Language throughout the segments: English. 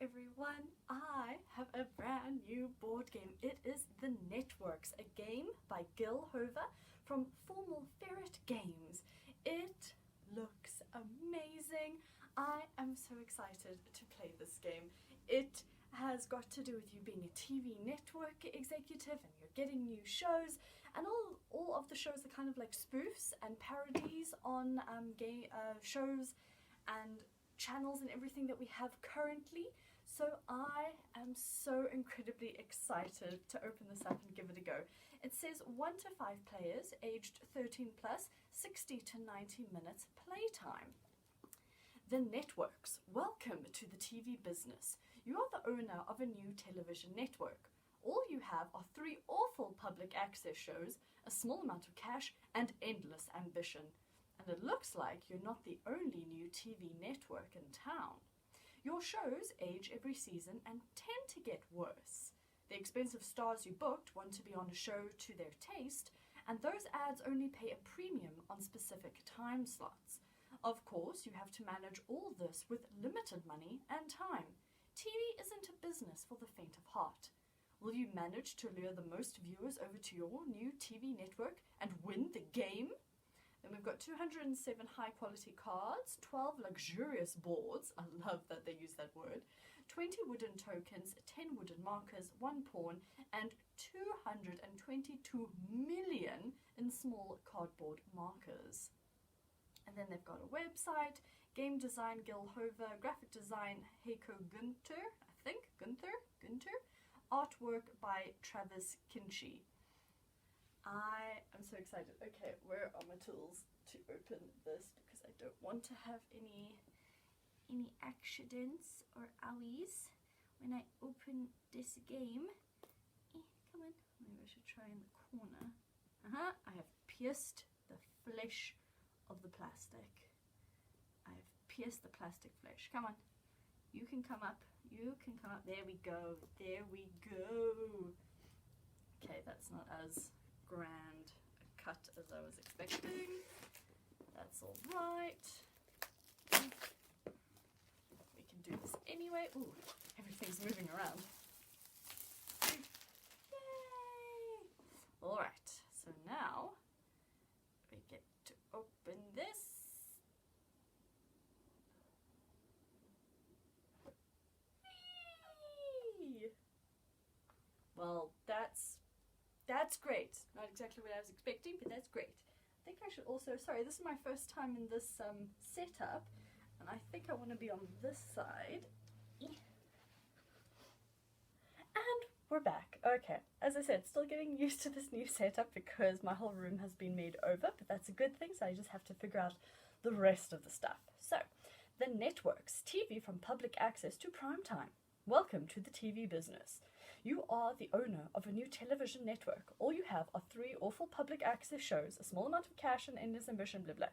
everyone, I have a brand new board game. It is The Networks, a game by Gil Hover from Formal Ferret Games. It looks amazing. I am so excited to play this game. It has got to do with you being a TV network executive and you're getting new shows, and all of the shows are kind of like spoofs and parodies on shows and channels and everything that we have currently. So I am so incredibly excited to open this up and give it a go. It says 1 to 5 players aged 13 plus, 60 to 90 minutes playtime. The Networks. Welcome to the TV business. You are the owner of a new television network. All you have are 3 awful public access shows, a small amount of cash, and endless ambition. And it looks like you're not the only new TV network in town. Your shows age every season and tend to get worse. The expensive stars you booked want to be on a show to their taste, and those ads only pay a premium on specific time slots. Of course, you have to manage all this with limited money and time. TV isn't a business for the faint of heart. Will you manage to lure the most viewers over to your new TV network and win the game? Then we've got 207 high-quality cards, 12 luxurious boards, I love that they use that word, 20 wooden tokens, 10 wooden markers, 1 pawn, and 222 million in small cardboard markers. And then they've got a website, game design Gil Hover, graphic design Heiko Günther, Gunther, artwork by Travis Kinchy. I am so excited. Okay, where are my tools to open this, because I don't want to have any accidents or owies when I open this game. Come on, maybe I should try in the corner. I have pierced the flesh of the plastic. I have pierced the plastic flesh. Come on, you can come up. You can come up. There we go. There we go. Okay, that's not as grand a cut as I was expecting. That's all right. We can do this anyway. Ooh, everything's moving around. Yay! All right, so now we get to open this. Whee! Well, that's great. Not exactly what I was expecting, but that's great. I think I should also, sorry, this is my first time in this setup, and I think I want to be on this side. And we're back. Okay, as I said, still getting used to this new setup because my whole room has been made over, but that's a good thing, so I just have to figure out the rest of the stuff. So, The Networks, TV from public access to prime time. Welcome to the TV business. You are the owner of a new television network. All you have are 3 awful public access shows, a small amount of cash, and endless ambition, blah blah.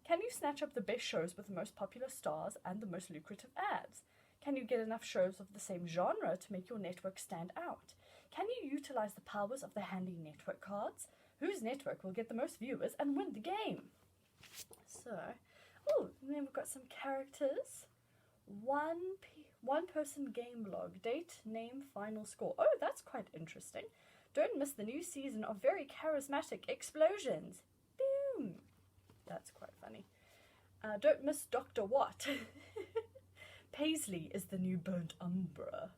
Can you snatch up the best shows with the most popular stars and the most lucrative ads? Can you get enough shows of the same genre to make your network stand out? Can you utilize the powers of the handy network cards? Whose network will get the most viewers and win the game? So, oh, and then we've got some characters. One person game log, date, name, final score. Oh, that's quite interesting. Don't miss the new season of very charismatic explosions. Boom! That's quite funny. Don't miss Dr. Watt. Paisley is the new burnt umber.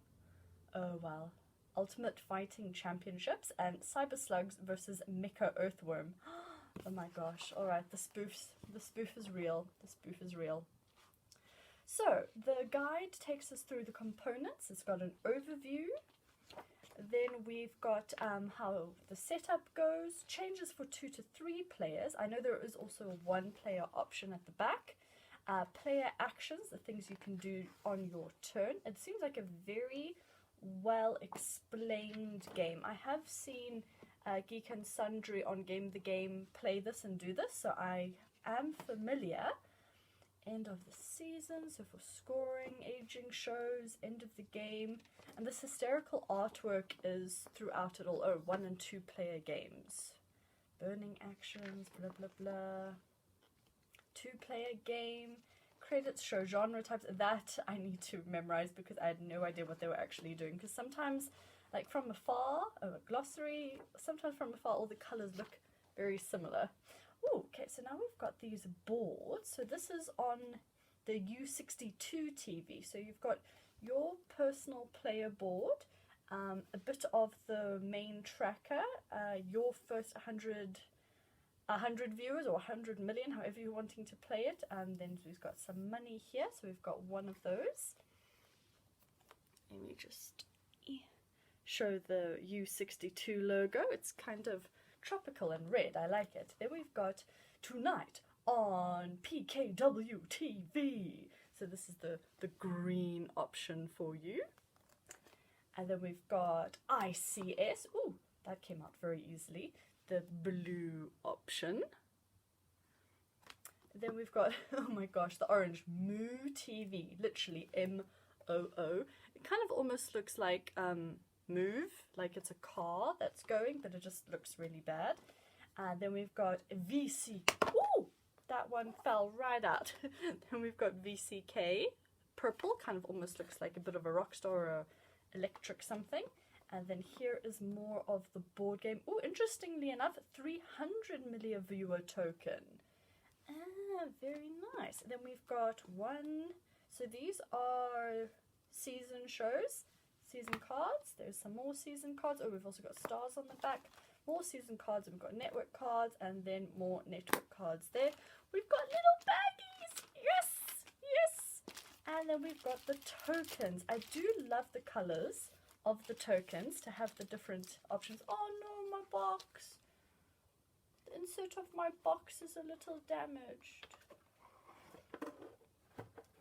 Oh, well. Ultimate Fighting Championships and Cyber Slugs versus Mecha Earthworm. Oh my gosh. Alright, the spoof is real. The spoof is real. So, the guide takes us through the components. It's got an overview. Then we've got how the setup goes. Changes for 2 to 3 players. I know there is also a 1-player option at the back. Player actions, the things you can do on your turn. It seems like a very well explained game. I have seen Geek and Sundry on Game the Game play this and do this, so I am familiar. End of the season, so for scoring, aging shows, end of the game, and this hysterical artwork is throughout it all. Oh, 1 and 2 player games, burning actions, blah blah blah. 2-player game, credits show genre types. That I need to memorize because I had no idea what they were actually doing. Because sometimes, like from afar, a glossary, sometimes from afar all the colors look very similar. Oh, okay, so now we've got these boards. So this is on the U62 TV. So you've got your personal player board, a bit of the main tracker, your first 100 viewers or 100 million, however you're wanting to play it, and then we've got some money here, so we've got one of those. Let me just show the U62 logo. It's kind of tropical and red, I like it. Then we've got tonight on PKW TV, so this is the green option for you. And then we've got ICS, ooh, that came out very easily, the blue option. Then we've got, oh my gosh, the orange, Moo TV, literally M-O-O. It kind of almost looks like Move, like it's a car that's going, but it just looks really bad. And then we've got VC, ooh, that one fell right out. Then we've got VCK, purple, kind of almost looks like a bit of a rock star or a electric something. And then here is more of the board game. Oh, interestingly enough, 300 million viewer token. Ah, very nice. And then we've got one. So these are season shows, season cards. There's some more season cards. Oh, we've also got stars on the back. More season cards, and we've got network cards, and then more network cards there. We've got little baggies. Yes, yes. And then we've got the tokens. I do love the colors of the tokens to have the different options. Oh no, my box. The insert of my box is a little damaged.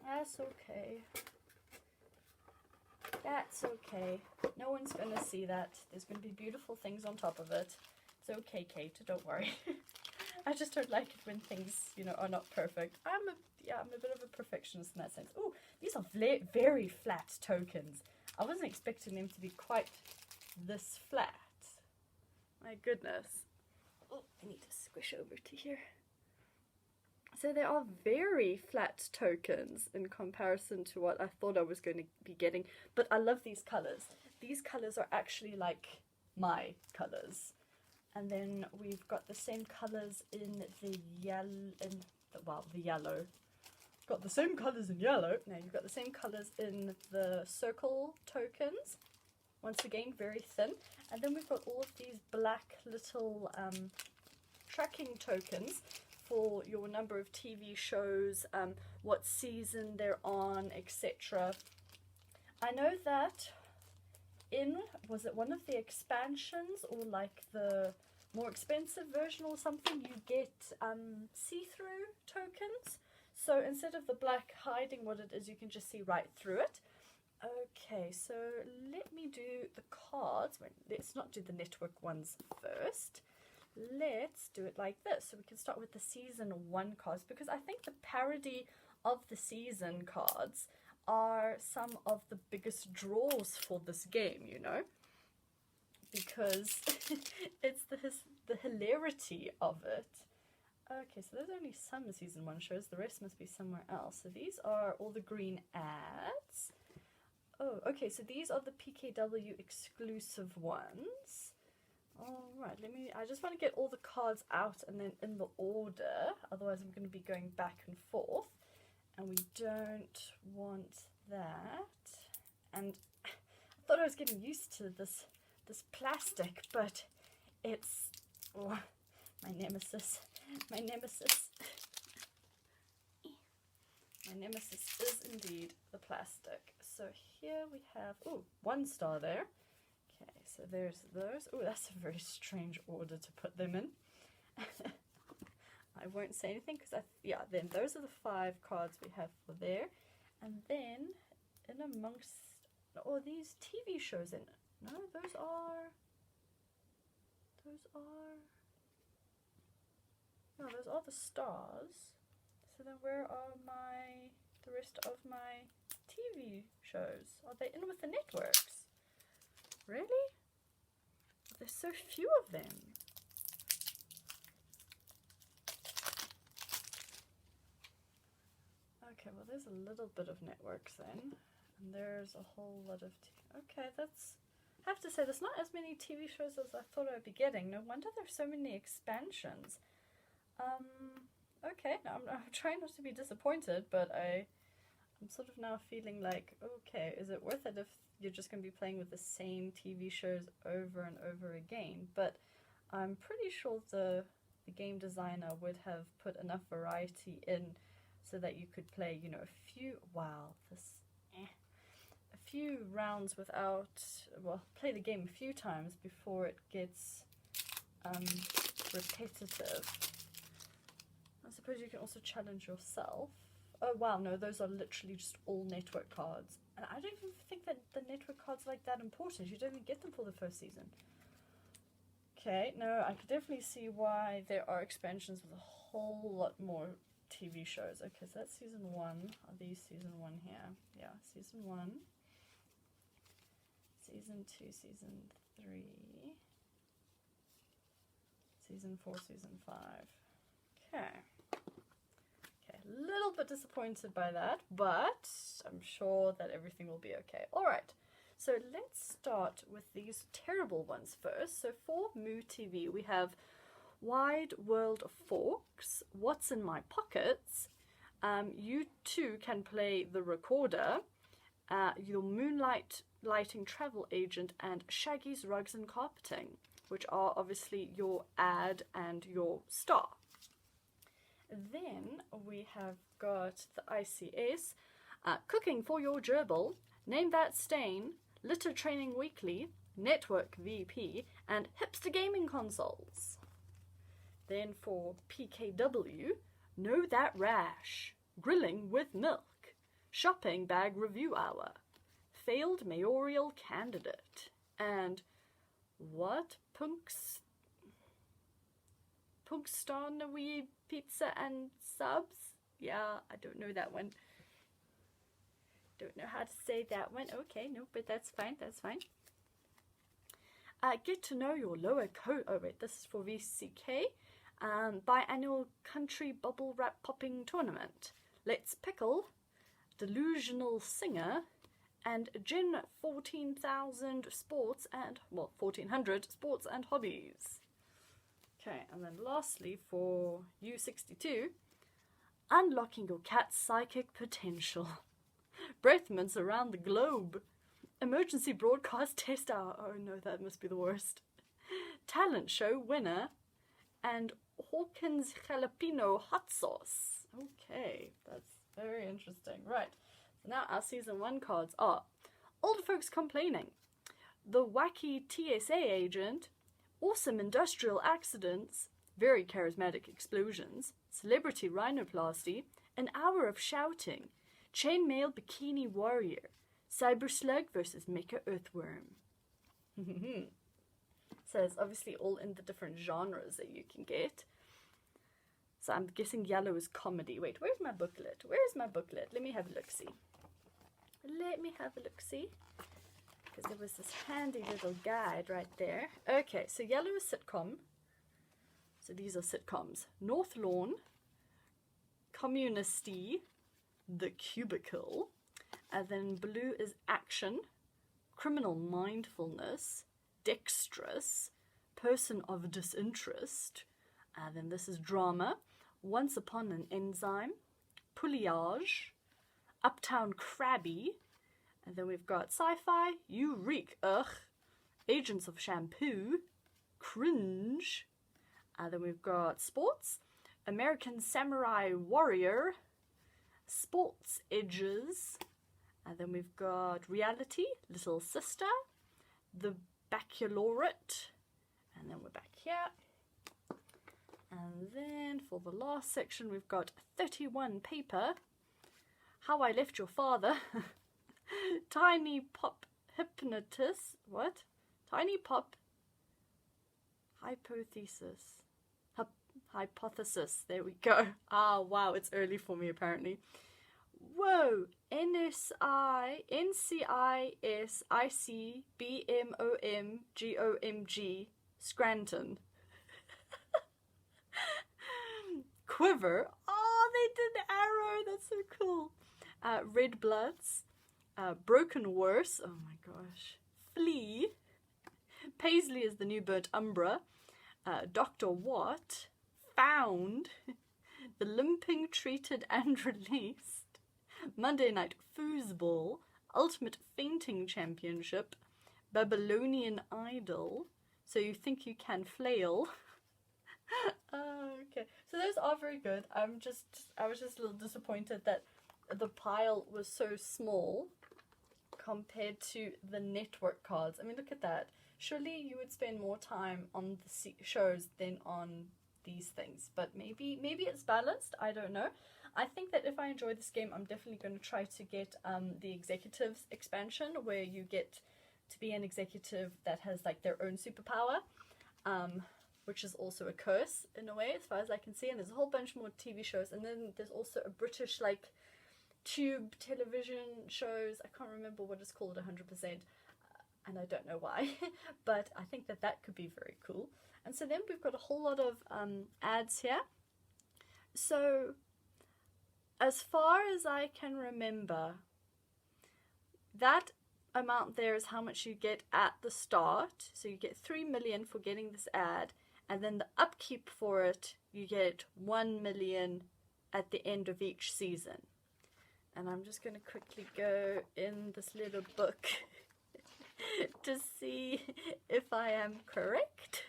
That's okay. That's okay. No one's going to see that. There's going to be beautiful things on top of it. It's okay, Kate. Don't worry. I just don't like it when things, you know, are not perfect. I'm a bit of a perfectionist in that sense. Oh, these are very flat tokens. I wasn't expecting them to be quite this flat. My goodness. Oh, I need to squish over to here. So they are very flat tokens in comparison to what I thought I was going to be getting. But I love these colors. These colors are actually like my colors. And then we've got the same colors in the yellow. Got the same colors in yellow. Now you've got the same colors in the circle tokens. Once again, very thin. And then we've got all of these black little tracking tokens for your number of TV shows, what season they're on, etc. I know that was it one of the expansions or like the more expensive version or something, you get see-through tokens. So instead of the black hiding what it is, you can just see right through it. Okay, so let me do the cards. Wait, let's not do the network ones first. Let's do it like this. So we can start with the season 1 cards, because I think the parody of the season cards are some of the biggest draws for this game, you know, because it's the hilarity of it. Okay, so there's only some season 1 shows, the rest must be somewhere else. So these are all the green ads. Oh, okay, so these are the PKW exclusive ones. Alright, I just want to get all the cards out and then in the order, otherwise I'm going to be going back and forth, and we don't want that. And I thought I was getting used to this plastic, but it's my nemesis. My nemesis is indeed the plastic. So here we have, oh, 1 star there. Okay, so there's those. Oh, that's a very strange order to put them in. I won't say anything because then those are the 5 cards we have for there. And then in amongst these TV shows in, no, those are the stars. So then where are the rest of my TV shows? Are they in with the networks? Really? There's so few of them. Okay, well there's a little bit of networks then. And there's a whole lot of... Okay, that's... I have to say, there's not as many TV shows as I thought I'd be getting. No wonder there's so many expansions. Okay, now I'm trying not to be disappointed, but I'm sort of now feeling like, okay, is it worth it if you're just going to be playing with the same TV shows over and over again? But I'm pretty sure the game designer would have put enough variety in so that you could play, you know, a few rounds without, well, play the game a few times before it gets repetitive. I suppose you can also challenge yourself. Oh wow, no, those are literally just all network cards. And I don't even think that the network cards are like that important. You don't even get them for the first season. Okay, no, I could definitely see why there are expansions with a whole lot more TV shows. Okay, so that's season 1. Are these season 1 here? Yeah, season 1. Season 2, season 3. Season 4, season 5. Okay. A little bit disappointed by that, but I'm sure that everything will be okay. Alright, so let's start with these terrible ones first. So for Moo TV, we have Wide World of Forks, What's in My Pockets, you too can play The Recorder, your Lighting Travel Agent, and Shaggy's Rugs and Carpeting, which are obviously your ad and your star. Then we have got the ICS, Cooking for Your Gerbil, Name That Stain, Litter Training Weekly, Network VP, and Hipster Gaming Consoles. Then for PKW, Know That Rash, Grilling with Milk, Shopping Bag Review Hour, Failed Mayoral Candidate, and what? Punkstarnawi Pizza and Subs? Yeah, I don't know that one. Don't know how to say that one. Okay, no, but that's fine, that's fine. Get to know your lower coat. Oh wait, this is for VCK. Biannual Country Bubble Wrap Popping Tournament. Let's Pickle, Delusional Singer, and Gin 14,000 Sports and, well, 1400 Sports and Hobbies. Okay, and then lastly for U62, Unlocking Your Cat's Psychic Potential. Breath mints around the globe. Emergency broadcast test hour. Oh no, that must be the worst. Talent show winner. And Hawkins jalapeno hot sauce. Okay, that's very interesting. Right, so now our season 1 cards are Old Folks Complaining, The Wacky TSA Agent, Awesome Industrial Accidents, Very Charismatic Explosions, Celebrity Rhinoplasty, An Hour of Shouting, Chainmail Bikini Warrior, Cyber Slug versus Mecha Earthworm. So it's obviously all in the different genres that you can get. So I'm guessing yellow is comedy. Wait, where's my booklet? Where's my booklet? Let me have a look-see. Let me have a look-see. Because there was this handy little guide right there. Okay, so yellow is sitcom. So these are sitcoms. North Lawn, Communisty, The Cubicle. And then blue is action, Criminal Mindfulness, Dexterous, Person of Disinterest. And then this is drama, Once Upon an Enzyme, Pouliage, Uptown Krabby. And then we've got sci-fi, You Reek, Ugh, Agents of Shampoo, Cringe. And then we've got sports, American Samurai Warrior, Sports Edges. And then we've got reality, Little Sister, The Baccalaureate. And then we're back here. And then for the last section, we've got 31 paper, How I Left Your Father, Tiny Pop Hypnotis, what? Tiny Pop Hypothesis, there we go. Ah, wow, it's early for me apparently. Whoa, NCISICBMOMGOMG, Scranton. Quiver. Oh, they did Arrow. That's so cool. Red Bloods. Broken Worse. Oh my gosh. Flea. Paisley is the new burnt Umbra. Dr. Watt. Found. The Limping Treated and Released. Monday Night Foosball. Ultimate Fainting Championship. Babylonian Idol. So You Think You Can Flail. Okay, so those are very good. I was just a little disappointed that the pile was so small compared to the network cards. I mean, look at that. Surely you would spend more time on the shows than on these things, but maybe it's balanced. I don't know. I think that if I enjoy this game, I'm definitely going to try to get the executives expansion, where you get to be an executive that has like their own superpower, which is also a curse in a way, as far as I can see. And there's a whole bunch more TV shows, and then there's also a British like tube television shows. I can't remember what it's called 100%, and I don't know why, but I think that that could be very cool. And so then we've got a whole lot of ads here. So as far as I can remember, that amount there is how much you get at the start. So you get 3 million for getting this ad, and then the upkeep for it, you get 1 million at the end of each season. And I'm just going to quickly go in this little book to see if I am correct.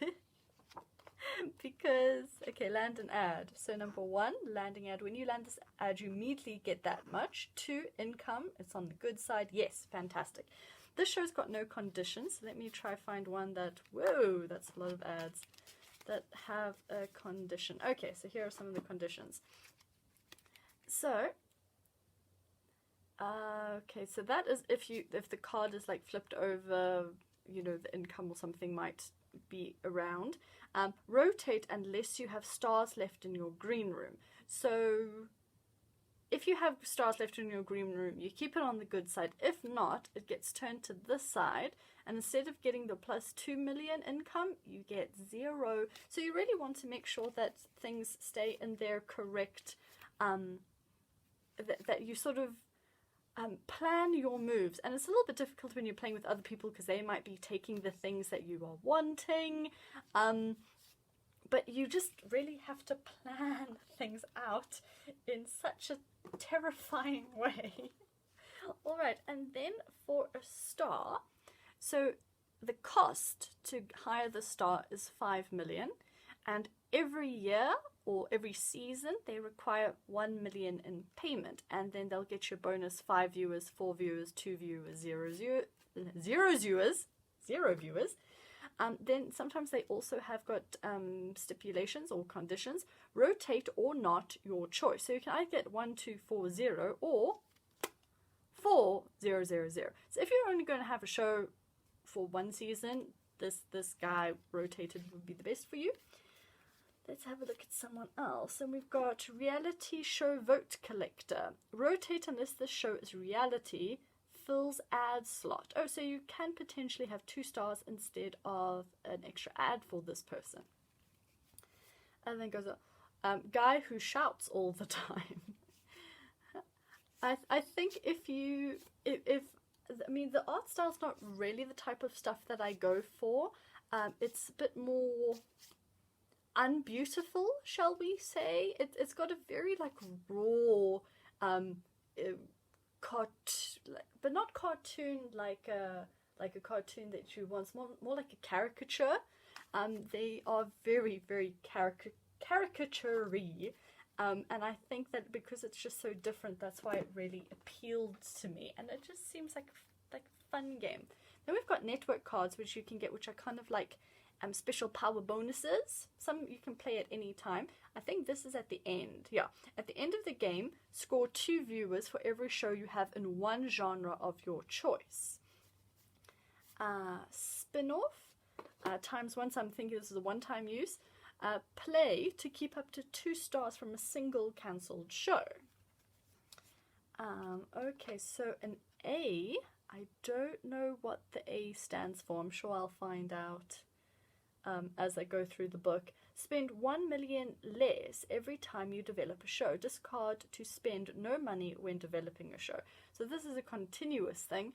Because, okay, land an ad. So number 1, landing ad. When you land this ad, you immediately get that much. 2, income. It's on the good side. Yes, fantastic. This show's got no conditions. Let me try find one that, whoa, that's a lot of ads that have a condition. Okay, so here are some of the conditions. So, okay, so that is if the card is like flipped over, you know, the income or something might be around. Rotate unless you have stars left in your green room. So if you have stars left in your green room, you keep it on the good side. If not, it gets turned to this side, and instead of getting the plus 2 million income, you get 0. So you really want to make sure that things stay in their correct, that you sort of plan your moves. And it's a little bit difficult when you're playing with other people, because they might be taking the things that you are wanting, but you just really have to plan things out in such a terrifying way. Alright, and then for a star, so the cost to hire the star is 5 million, and every year or every season they require 1 million in payment, and then they'll get your bonus 5 viewers, 4 viewers, 2 viewers, 0 viewers. Then sometimes they also have got stipulations or conditions. Rotate or not, your choice. So you can either get 1, 2, 4, 0 or 4, 0, 0, 0. So if you're only going to have a show for one season, this guy rotated would be the best for you. Let's have a look at someone else. And we've got reality show vote collector. Rotate unless this show is reality. Fills ad slot. Oh, so you can potentially have 2 stars instead of an extra ad for this person. And then goes guy who shouts all the time. I think if I mean, the art style's not really the type of stuff that I go for. It's a bit more unbeautiful, shall we say. It's got a very like raw but not cartoon like a cartoon that you want. More like a caricature. They are very, very caricature-y. And I think that because it's just so different, that's why it really appealed to me. And it just seems like a fun game. Then we've got network cards, which you can get, which are kind of like special power bonuses. Some you can play at any time. I think this is at the end. Yeah, at the end of the game, score 2 viewers for every show you have in one genre of your choice. Spin-off, times 1, so I'm thinking this is a one-time use. Play to keep up to 2 stars from a single cancelled show. Okay, so an A, I don't know what the A stands for. I'm sure I'll find out as I go through the book. Spend 1 million less every time you develop a show. Discard to spend no money when developing a show. So this is a continuous thing,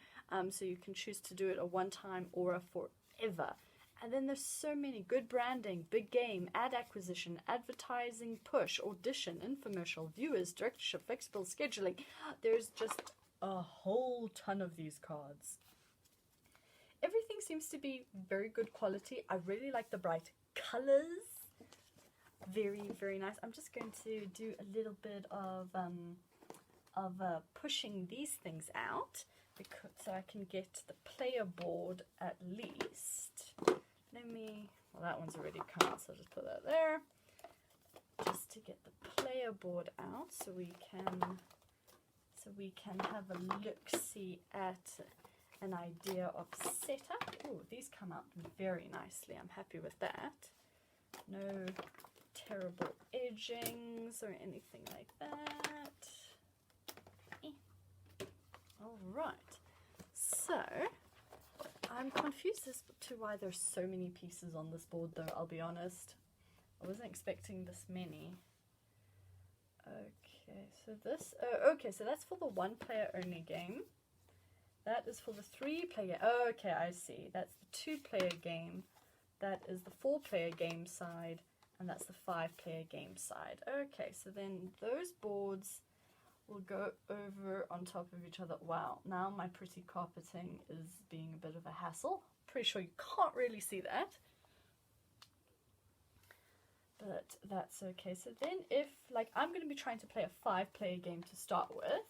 so you can choose to do it a one-time or a forever. And then there's so many: good branding, big game, ad acquisition, advertising push, audition, infomercial, viewers, directorship, flexible scheduling. There's just a whole ton of these cards. Everything seems to be very good quality. I really like the bright colors. Very, very nice. I'm just going to do a little bit of pushing these things out, because so I can get the player board at least. Well, that one's already come out, so I'll just put that there. Just to get the player board out, so we can have a look-see at an idea of setup. Oh, these come out very nicely. I'm happy with that. No terrible edgings or anything like that. All right. So I'm confused as to why there's so many pieces on this board, though, I'll be honest. I wasn't expecting this many. Okay, so this, so that's for the 1-player only game. That is for the 3-player, okay, I see. That's the 2-player game. That is the 4-player game side, and that's the 5-player game side. Okay, so then those boards will go over on top of each other. Wow, now my pretty carpeting is being a bit of a hassle. Pretty sure you can't really see that, but that's okay. So then if, like, I'm going to be trying to play a 5-player game to start with.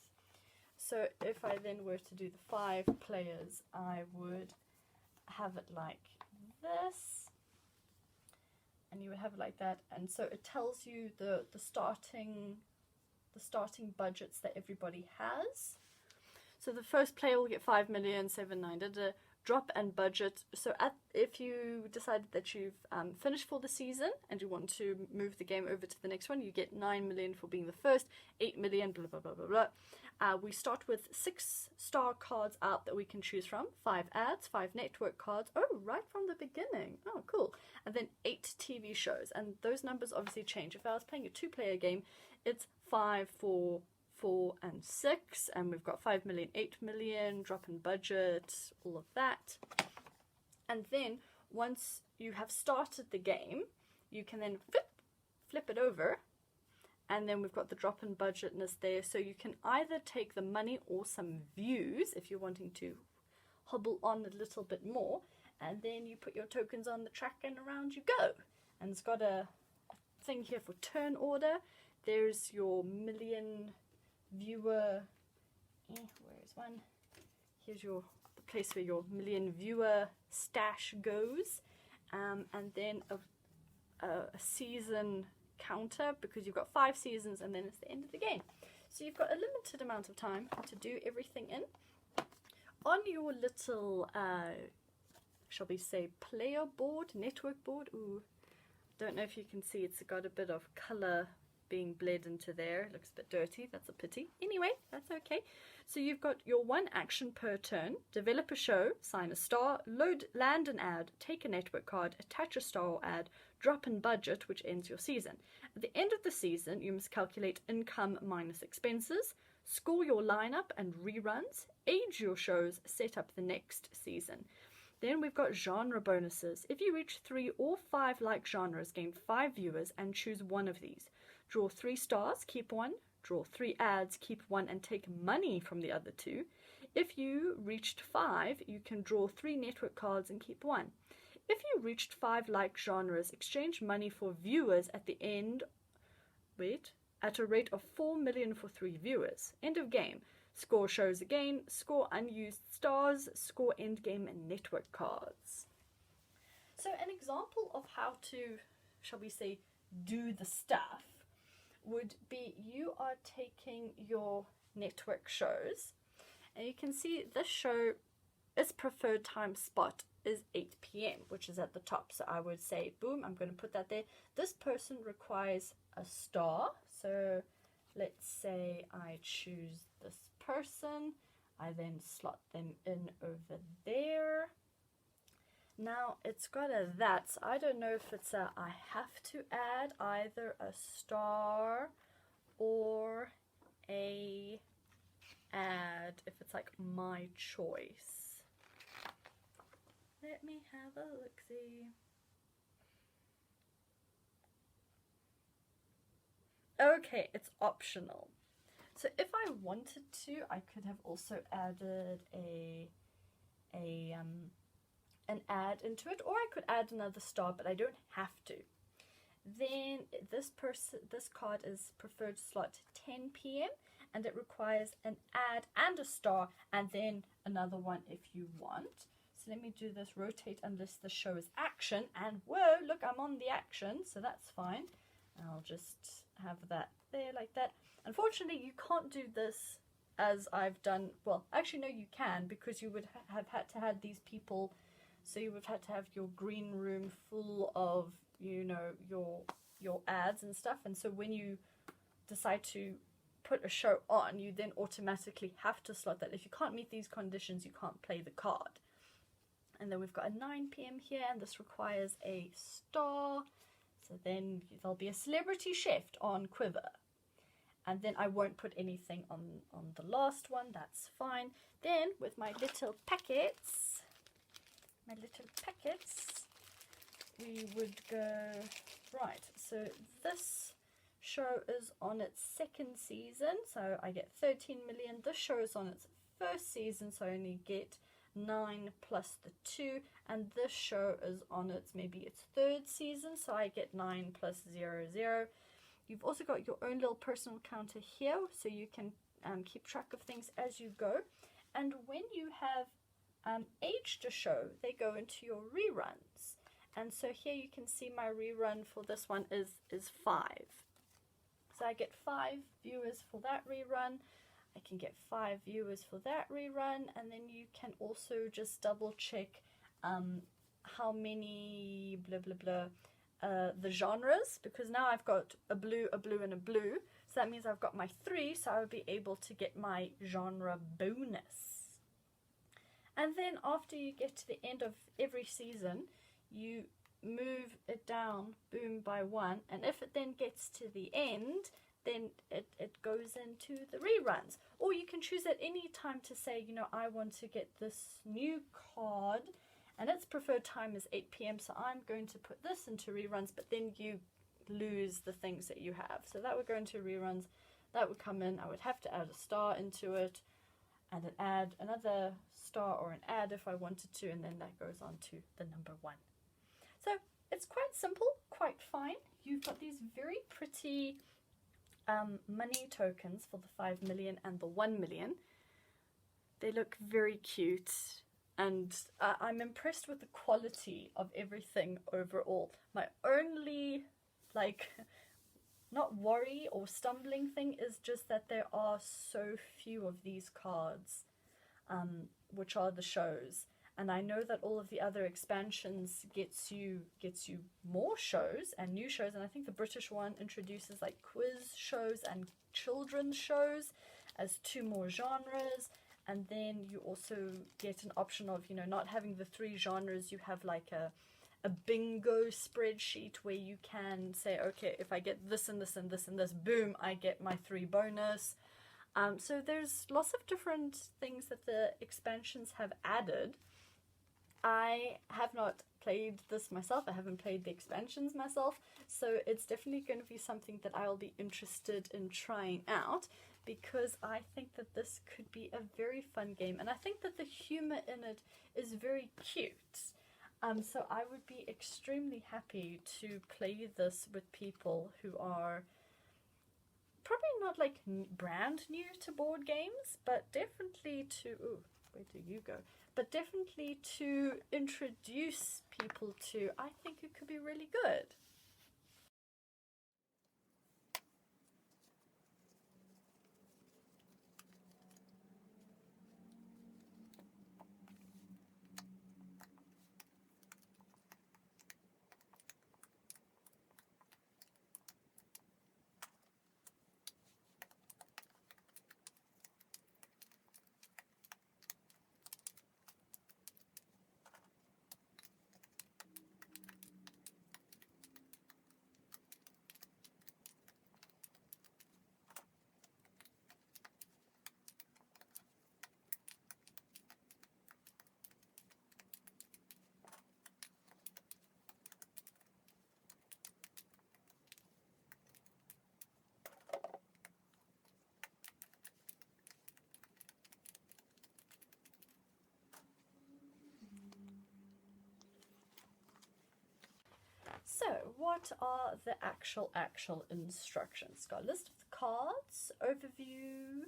So if I then were to do the 5 players, I would have it like this, and you would have it like that, and so it tells you the starting budgets that everybody has. So the first player will get 5,790,000 drop and budget. So if you decided that you've finished for the season and you want to move the game over to the next one, you get 9 million for being the first, 8 million, blah blah blah blah blah. We start with 6 star cards out that we can choose from, 5 ads, 5 network cards, oh, right from the beginning, oh cool, and then 8 TV shows, and those numbers obviously change. If I was playing a 2-player game, it's 5, 4, 4 and 6, and we've got 5 million, 8 million, drop in budget, all of that. And then once you have started the game, you can then flip it over, and then we've got the drop in budgetness there, so you can either take the money or some views if you're wanting to hobble on a little bit more, and then you put your tokens on the track and around you go. And it's got a thing here for turn order. There's your million viewer, where's one? Here's the place where your million viewer stash goes, and then a season counter, because you've got 5 seasons and then it's the end of the game. So you've got a limited amount of time to do everything in. On your little, shall we say, player board, network board, ooh, don't know if you can see, it's got a bit of colour being bled into there. It looks a bit dirty, that's a pity. Anyway, that's okay. So you've got your 1 action per turn: develop a show, sign a star, land an ad, take a network card, attach a star or ad, drop in budget, which ends your season. At the end of the season, you must calculate income minus expenses, score your lineup and reruns, age your shows, set up the next season. Then we've got genre bonuses. If you reach 3 or 5 like genres, gain 5 viewers and choose one of these. Draw 3 stars, keep 1. Draw 3 ads, keep 1 and take money from the other 2. If you reached 5, you can draw 3 network cards and keep 1. If you reached 5 like genres, exchange money for viewers at the end, at a rate of 4 million for 3 viewers. End of game. Score shows again, score unused stars, score end game and network cards. So an example of how to, shall we say, do the stuff would be you are taking your network shows, and you can see this show, its preferred time spot is 8 p.m, which is at the top. So I would say, boom, I'm going to put that there. This person requires a star. So let's say I choose this person. I then slot them in over there. Now it's got a that, so I don't know if it's a I have to add either a star or a add, if it's like my choice. Let me have a look-see. Okay, it's optional. So if I wanted to, I could have also added an add into it, or I could add another star, but I don't have to. Then this card is preferred slot 10 p.m. and it requires an add and a star and then another one if you want. So let me do this, rotate unless the show is action, and whoa, look, I'm on the action, so that's fine. I'll just have that there like that. Unfortunately, you can't do this as I've done. Well, actually, no, you can, because you would have had to have these people. So you would have had to have your green room full of, you know, your ads and stuff. And so when you decide to put a show on, you then automatically have to slot that. If you can't meet these conditions, you can't play the card. And then we've got a 9 p.m. here, and this requires a star. So then there'll be a celebrity chef on Quiver. And then I won't put anything on the last one, that's fine. Then with my little packets, we would go, right, so this show is on its second season, so I get 13 million. This show is on its first season, so I only get 9 plus the 2, and this show is on its third season, so I get 9 plus 0, 0. You've also got your own little personal counter here, so you can keep track of things as you go. And when you have aged a show, they go into your reruns. And so here you can see my rerun for this one is 5. So I get 5 viewers for that rerun. I can get 5 viewers for that rerun, and then you can also just double check how many blah blah blah the genres, because now I've got a blue, and a blue, so that means I've got my 3, so I would be able to get my genre bonus. And then after you get to the end of every season, you move it down, boom, by 1, and if it then gets to the end, then it goes into the reruns. Or you can choose at any time to say, you know, I want to get this new card, and its preferred time is 8 p.m, so I'm going to put this into reruns, but then you lose the things that you have. So that would go into reruns, that would come in, I would have to add a star into it, and then add another star or an add if I wanted to, and then that goes on to the number 1. So it's quite simple, quite fine. You've got these very pretty money tokens for the 5 million and the 1 million. They look very cute, and I'm impressed with the quality of everything overall. My only, not worry or stumbling thing is just that there are so few of these cards, which are the shows. And I know that all of the other expansions gets you more shows and new shows, and I think the British one introduces like quiz shows and children's shows as 2 more genres. And then you also get an option of, you know, not having the 3 genres, you have like a bingo spreadsheet where you can say, okay, if I get this and this and this and this, boom, I get my 3 bonus. So there's lots of different things that the expansions have added. I have not played this myself. I haven't played the expansions myself, so it's definitely going to be something that I'll be interested in trying out, because I think that this could be a very fun game, and I think that the humor in it is very cute. So I would be extremely happy to play this with people who are probably not like brand new to board games, but definitely to, ooh, where do you go? But definitely to introduce people to, I think it could be really good. what are the actual instructions? Got a list of the cards, overview,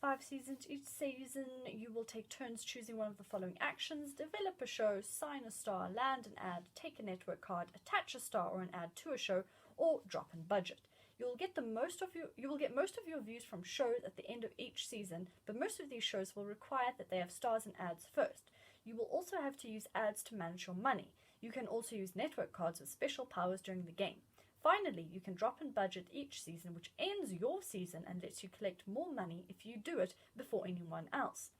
5 seasons. Each season you will take turns choosing one of the following actions: develop a show, sign a star, land an ad, take a network card, attach a star or an ad to a show, or drop in budget. You will get most of your views from shows at the end of each season, but most of these shows will require that they have stars and ads first. You will also have to use ads to manage your money. You can also use network cards with special powers during the game. Finally, you can drop in budget each season, which ends your season and lets you collect more money if you do it before anyone else.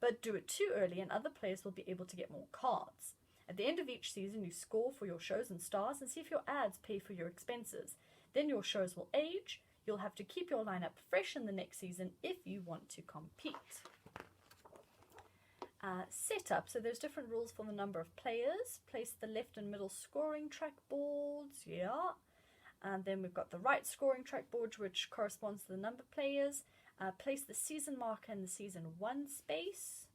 But do it too early and other players will be able to get more cards. At the end of each season, you score for your shows and stars and see if your ads pay for your expenses. Then your shows will age. You'll have to keep your lineup fresh in the next season if you want to compete. Setup. So there's different rules for the number of players. Place the left and middle scoring track boards. Yeah. And then we've got the right scoring track board, which corresponds to the number of players. Place the season marker in the season 1 space.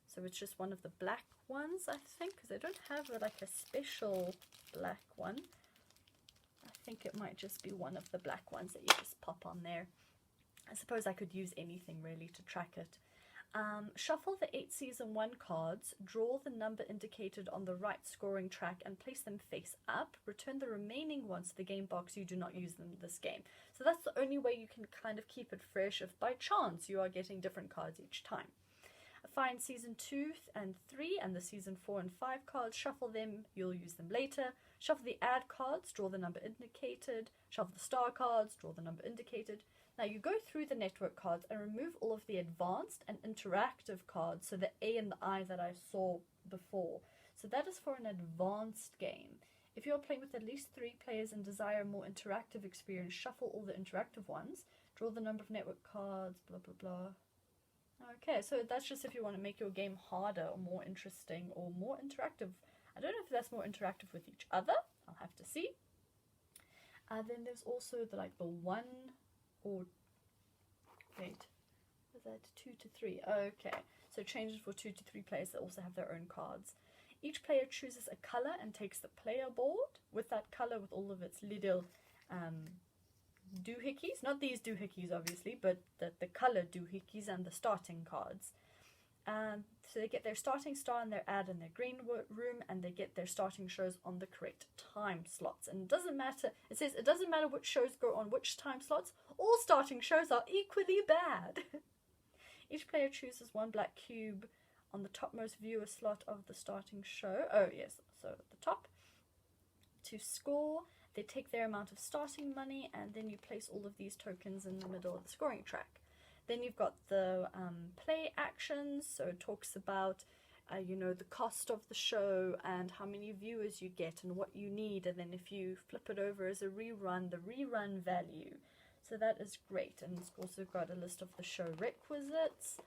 So it's just one of the black ones, I think, because they don't have like a special black one. I think it might just be one of the black ones that you just pop on there. I suppose I could use anything really to track it. Shuffle the 8 season 1 cards, draw the number indicated on the right scoring track and place them face up. Return the remaining ones to the game box. You do not use them in this game. So that's the only way you can kind of keep it fresh if by chance you are getting different cards each time. Find season 2 and 3 and the season 4 and 5 cards, shuffle them, you'll use them later. Shuffle the ad cards, draw the number indicated. Shuffle the star cards, draw the number indicated. Now you go through the network cards and remove all of the advanced and interactive cards, so the A and the I that I saw before. So that is for an advanced game. If you're playing with at least 3 players and desire a more interactive experience, shuffle all the interactive ones, draw the number of network cards, blah blah blah. Okay, so that's just if you want to make your game harder or more interesting or more interactive. I don't know if that's more interactive with each other. I'll have to see. Then there's also the 1 or wait, was that 2 to 3? Okay, so changes for 2 to 3 players that also have their own cards. Each player chooses a color and takes the player board with that color with all of its little doohickeys, not these doohickeys obviously, but the color doohickeys and the starting cards. So they get their starting star and their ad in their green room, and they get their starting shows on the correct time slots. And it doesn't matter, it says it doesn't matter which shows go on which time slots, all starting shows are equally bad. Each player chooses 1 black cube on the topmost viewer slot of the starting show. Oh yes, so at the top. To score, they take their amount of starting money, and then you place all of these tokens in the middle of the scoring track. Then you've got the play actions, so it talks about the cost of the show and how many viewers you get and what you need, and then if you flip it over as a rerun, the rerun value. So that is great, and it's also got a list of the show requisites,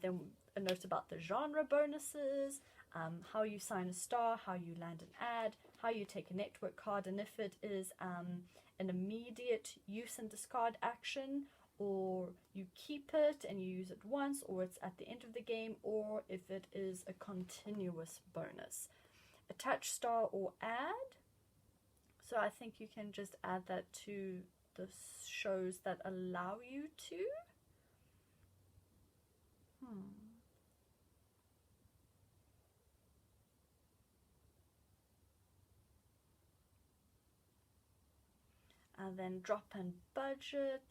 then a note about the genre bonuses, how you sign a star, how you land an ad, how you take a network card, and if it is an immediate use and discard action, or you keep it and you use it once, or it's at the end of the game, or if it is a continuous bonus. Attach star or add. So I think you can just add that to the shows that allow you to. And then drop in budget,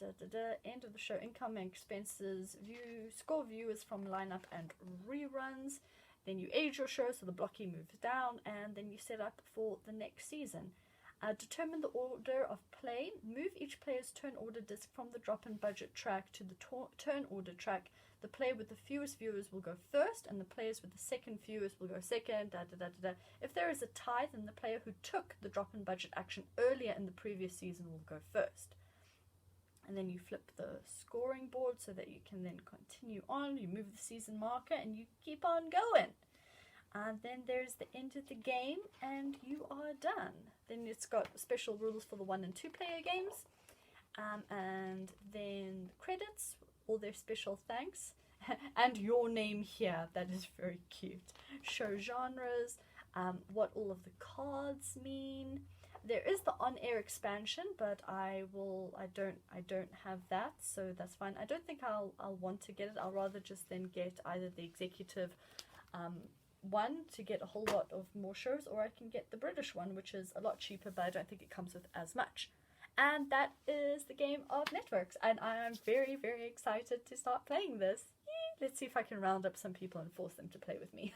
end of the show, income and expenses, score viewers from lineup and reruns. Then you age your show, so the blocky moves down, and then you set up for the next season. Determine the order of play. Move each player's turn order disc from the drop in budget track to the turn order track. The player with the fewest viewers will go first, and the players with the second fewest will go second. If there is a tie, then the player who took the drop in budget action earlier in the previous season will go first. And then you flip the scoring board so that you can then continue on. You move the season marker and you keep on going. And then there's the end of the game and you are done. Then it's got special rules for the 1 and 2 player games. And then credits, all their special thanks. And your name here, that is very cute. Show genres, what all of the cards mean. There is the on-air expansion, but I don't have that, so that's fine. I don't think I'll want to get it. I'll rather just then get either the executive one to get a whole lot of more shows, or I can get the British one, which is a lot cheaper, but I don't think it comes with as much. And that is the game of Networks, and I'm very, very excited to start playing this. Let's see if I can round up some people and force them to play with me.